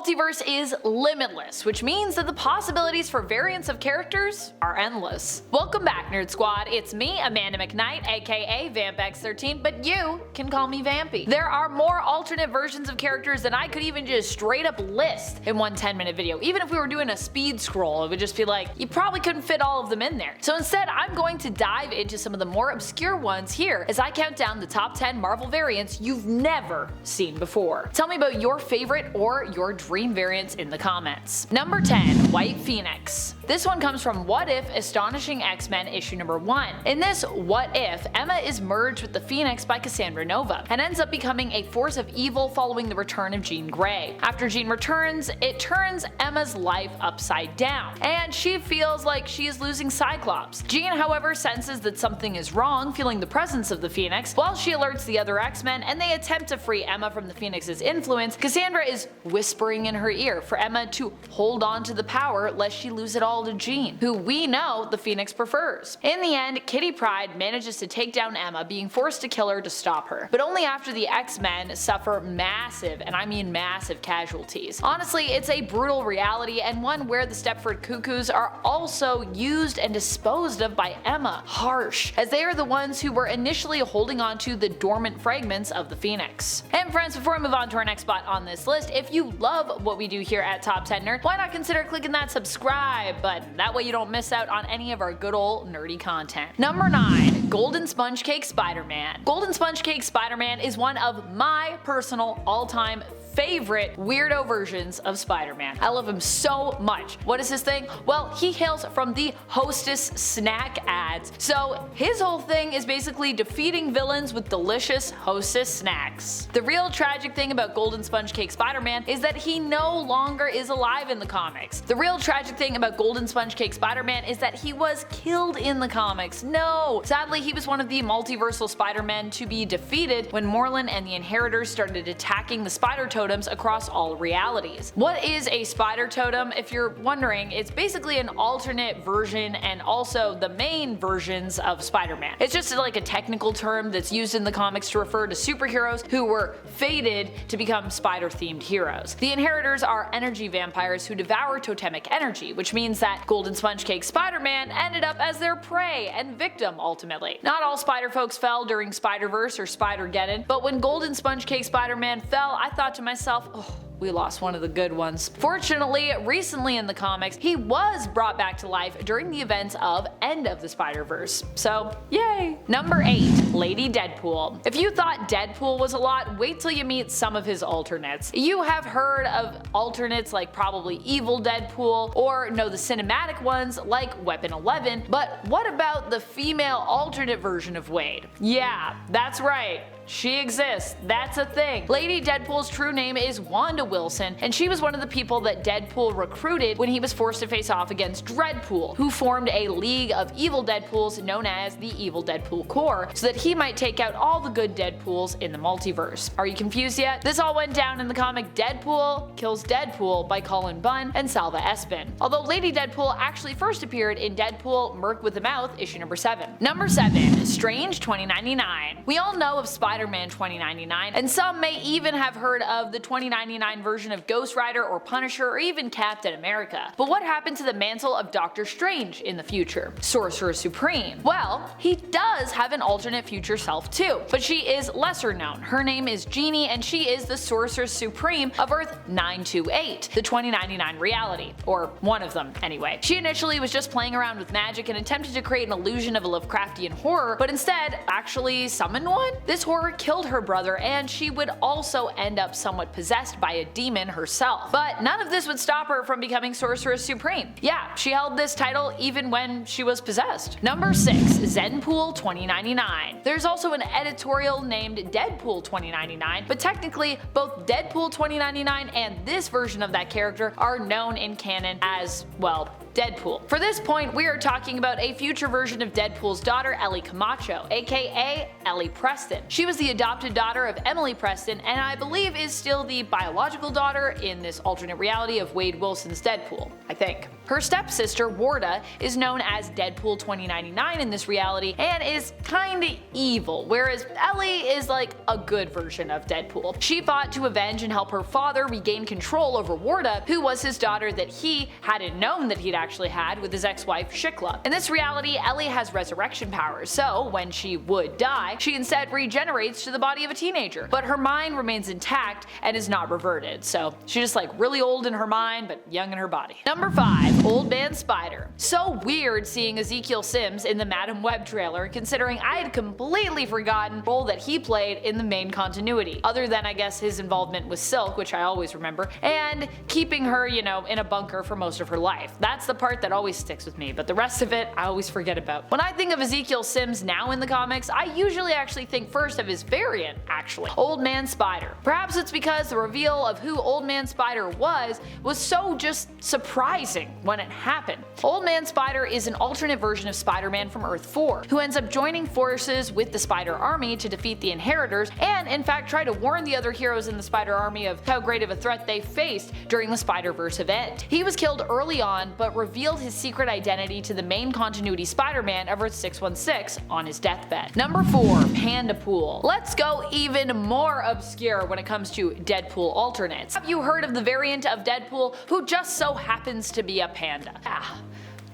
multiverse is limitless, which means that the possibilities for variants of characters are endless. Welcome back, Nerd Squad. It's me, Amanda McKnight, aka VampX13, but you can call me Vampy. There are more alternate versions of characters than I could even just straight up list in one 10-minute video. Even if we were doing a speed scroll, it would just be like, you probably couldn't fit all of them in there. So instead, I'm going to dive into some of the more obscure ones here as I count down the top 10 Marvel variants you've never seen before. Tell me about your favorite or your dream variants in the comments. Number 10. White Phoenix. This one comes from What If Astonishing X-Men issue number 1. In this What If, Emma is merged with the Phoenix by Cassandra Nova and ends up becoming a force of evil following the return of Jean Grey. After Jean returns, it turns Emma's life upside down, and she feels like she is losing Cyclops. Jean, however, senses that something is wrong, feeling the presence of the Phoenix. While she alerts the other X-Men and they attempt to free Emma from the Phoenix's influence, Cassandra is whispering in her ear for Emma to hold on to the power lest she lose it all to Jean, who we know the Phoenix prefers. In the end, Kitty Pryde manages to take down Emma, being forced to kill her to stop her, but only after the X-Men suffer massive, and I mean massive, casualties. Honestly, it's a brutal reality, and one where the Stepford Cuckoos are also used and disposed of by Emma. Harsh, as they are the ones who were initially holding on to the dormant fragments of the Phoenix. And friends, before I move on to our next spot on this list, if you love what we do here at Top 10 Nerd, why not consider clicking that subscribe button? That way you don't miss out on any of our good old nerdy content. Number 9. Golden Spongecake Spider-Man. Golden Spongecake Spider-Man is one of my personal all-time favorite weirdo versions of Spider-Man. I love him so much. What is his thing? Well, he hails from the Hostess snack ads. So his whole thing is basically defeating villains with delicious Hostess snacks. The real tragic thing about Golden Spongecake Spider-Man is that he no longer is alive in the comics. The real tragic thing about Golden Spongecake Spider-Man is that he was killed in the comics. No! Sadly, he was one of the multiversal Spider-Men to be defeated when Morlun and the Inheritors started attacking the Spider Totems across all realities. What is a Spider Totem? If you're wondering, it's basically an alternate version and also the main versions of Spider-Man. It's just like a technical term that's used in the comics to refer to superheroes who were fated to become spider-themed heroes. The Inheritors are energy vampires who devour totemic energy, which means that Golden Spongecake Spider-Man ended up as their prey and victim ultimately. Not all Spider folks fell during Spider-Verse or Spider-Geddon, but when Golden Spongecake Spider-Man fell, I thought to myself, oh, we lost one of the good ones. Fortunately, recently in the comics, he was brought back to life during the events of End of the Spider-Verse. So, yay! Number 8. Lady Deadpool. If you thought Deadpool was a lot, wait till you meet some of his alternates. You have heard of alternates like probably Evil Deadpool, or know the cinematic ones like Weapon 11, but what about the female alternate version of Wade? Yeah, that's right. She exists. That's a thing. Lady Deadpool's true name is Wanda Wilson, and she was one of the people that Deadpool recruited when he was forced to face off against Dreadpool, who formed a league of evil Deadpools known as the Evil Deadpool Corps, so that he might take out all the good Deadpools in the multiverse. Are you confused yet? This all went down in the comic Deadpool Kills Deadpool by Colin Bunn and Salva Espin, although Lady Deadpool actually first appeared in Deadpool Merc with a Mouth issue number 7. Number 7. Strange 2099. We all know of Spider-Man 2099, and some may even have heard of the 2099 version of Ghost Rider or Punisher or even Captain America. But what happened to the mantle of Doctor Strange in the future? Sorcerer Supreme. Well, he does have an alternate future self too, but she is lesser known. Her name is Jeannie, and she is the Sorcerer Supreme of Earth 928, the 2099 reality, or one of them anyway. She initially was just playing around with magic and attempted to create an illusion of a Lovecraftian horror, but instead actually summoned one? This horror killed her brother, and she would also end up somewhat possessed by a demon herself. But none of this would stop her from becoming Sorceress Supreme. Yeah, she held this title even when she was possessed. Number 6. Zenpool 2099. There's also an editorial named Deadpool 2099, but technically both Deadpool 2099 and this version of that character are known in canon as, well, Deadpool. For this point, we are talking about a future version of Deadpool's daughter, Ellie Camacho, aka Ellie Preston. She was the adopted daughter of Emily Preston, and I believe is still the biological daughter in this alternate reality of Wade Wilson's Deadpool, I think. Her stepsister, Warda, is known as Deadpool 2099 in this reality and is kinda evil, whereas Ellie is like a good version of Deadpool. She fought to avenge and help her father regain control over Warda, who was his daughter that he hadn't known that he'd actually had with his ex-wife Shikla. In this reality, Ellie has resurrection powers, so when she would die, she instead regenerates to the body of a teenager, but her mind remains intact and is not reverted, so she's just like really old in her mind but young in her body. Number 5. Old Man Spider. So weird seeing Ezekiel Sims in the Madam Web trailer, considering I had completely forgotten the role that he played in the main continuity, other than I guess his involvement with Silk, which I always remember, and keeping her, you know, in a bunker for most of her life. That's the part that always sticks with me, but the rest of it I always forget about. When I think of Ezekiel Sims now in the comics, I usually actually think first of his variant, actually, Old Man Spider. Perhaps it's because the reveal of who Old Man Spider was so just surprising when it happened. Old Man Spider is an alternate version of Spider-Man from Earth 4, who ends up joining forces with the Spider Army to defeat the Inheritors and in fact try to warn the other heroes in the Spider Army of how great of a threat they faced during the Spider-Verse event. He was killed early on but revealed his secret identity to the main continuity Spider-Man of Earth 616 on his deathbed. Number 4. Pandapool. Let's go even more obscure when it comes to Deadpool alternates. Have you heard of the variant of Deadpool who just so happens to be a panda?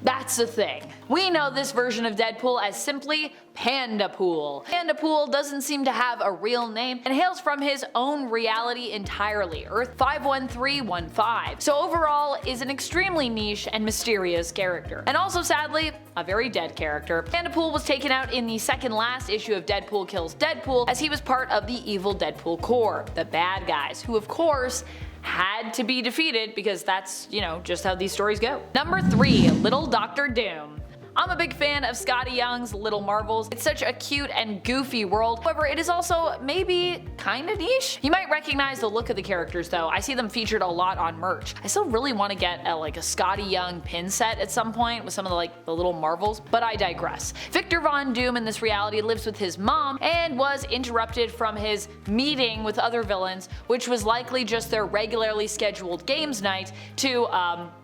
That's the thing. We know this version of Deadpool as simply Pandapool. Pandapool doesn't seem to have a real name and hails from his own reality entirely, Earth 51315. So overall is an extremely niche and mysterious character. And also sadly, a very dead character. Pandapool was taken out in the second last issue of Deadpool Kills Deadpool as he was part of the evil Deadpool Corps, the bad guys, who of course had to be defeated because that's, you know, just how these stories go. Number 3. Little Dr. Doom. I'm a big fan of Skottie Young's Little Marvels. It's such a cute and goofy world, however it is also maybe kinda niche. You might recognize the look of the characters though, I see them featured a lot on merch. I still really want to get a Skottie Young pin set at some point with some of the Little Marvels, but I digress. Victor Von Doom in this reality lives with his mom and was interrupted from his meeting with other villains, which was likely just their regularly scheduled games night to,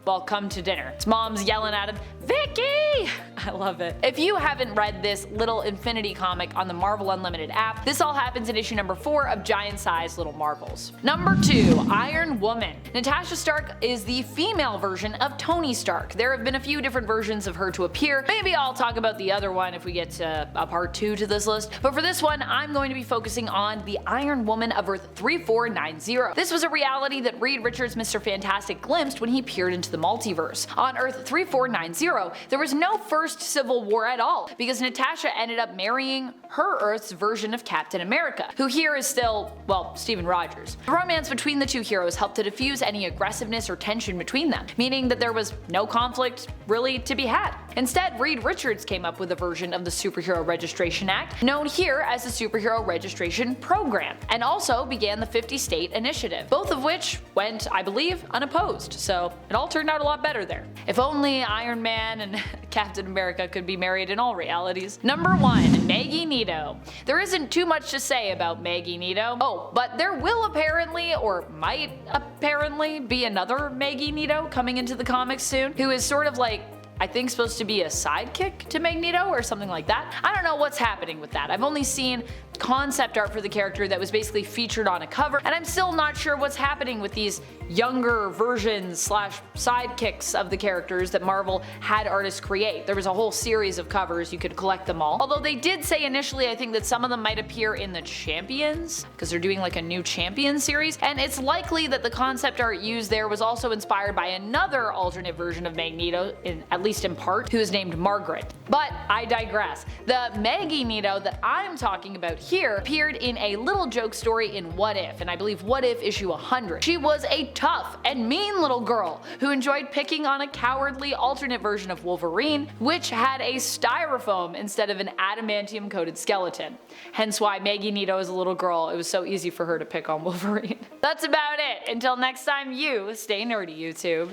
well, come to dinner. His mom's yelling at him, "Vicky!" I love it. If you haven't read this little Infinity comic on the Marvel Unlimited app, this all happens in issue number 4 of Giant Size Little Marvels. Number 2. Iron Woman. Natasha Stark is the female version of Tony Stark. There have been a few different versions of her to appear. Maybe I'll talk about the other one if we get to a part 2 to this list, but for this one I'm going to be focusing on the Iron Woman of Earth 3490. This was a reality that Reed Richards' Mr. Fantastic glimpsed when he peered into the multiverse. On Earth 3490, there was no first Civil War at all, because Natasha ended up marrying her Earth's version of Captain America, who here is still, well, Stephen Rogers. The romance between the two heroes helped to diffuse any aggressiveness or tension between them, meaning that there was no conflict really to be had. Instead, Reed Richards came up with a version of the Superhero Registration Act, known here as the Superhero Registration Program, and also began the 50-state initiative, both of which went, I believe, unopposed, so it all turned out a lot better there. If only Iron Man and Captain America could be married in all realities. Number 1. Maggie-Neato. There isn't too much to say about Maggie-Neato. Oh, but there will apparently, or might apparently, be another Maggie-Neato coming into the comics soon, who is sort of I think supposed to be a sidekick to Magneto or something like that. I don't know what's happening with that. I've only seen concept art for the character that was basically featured on a cover, and I'm still not sure what's happening with these younger versions slash sidekicks of the characters that Marvel had artists create. There was a whole series of covers, you could collect them all. Although they did say initially I think that some of them might appear in the Champions, because they're doing a new Champions series, and it's likely that the concept art used there was also inspired by another alternate version of Magneto, at least in part, who is named Margaret. But I digress. The Maggie-Neato that I'm talking about here appeared in a little joke story in What If, and I believe What If issue 100. She was a tough and mean little girl who enjoyed picking on a cowardly alternate version of Wolverine, which had a styrofoam instead of an adamantium coated skeleton. Hence why Maggie-Neato is a little girl, it was so easy for her to pick on Wolverine. That's about it. Until next time, you stay nerdy, YouTube.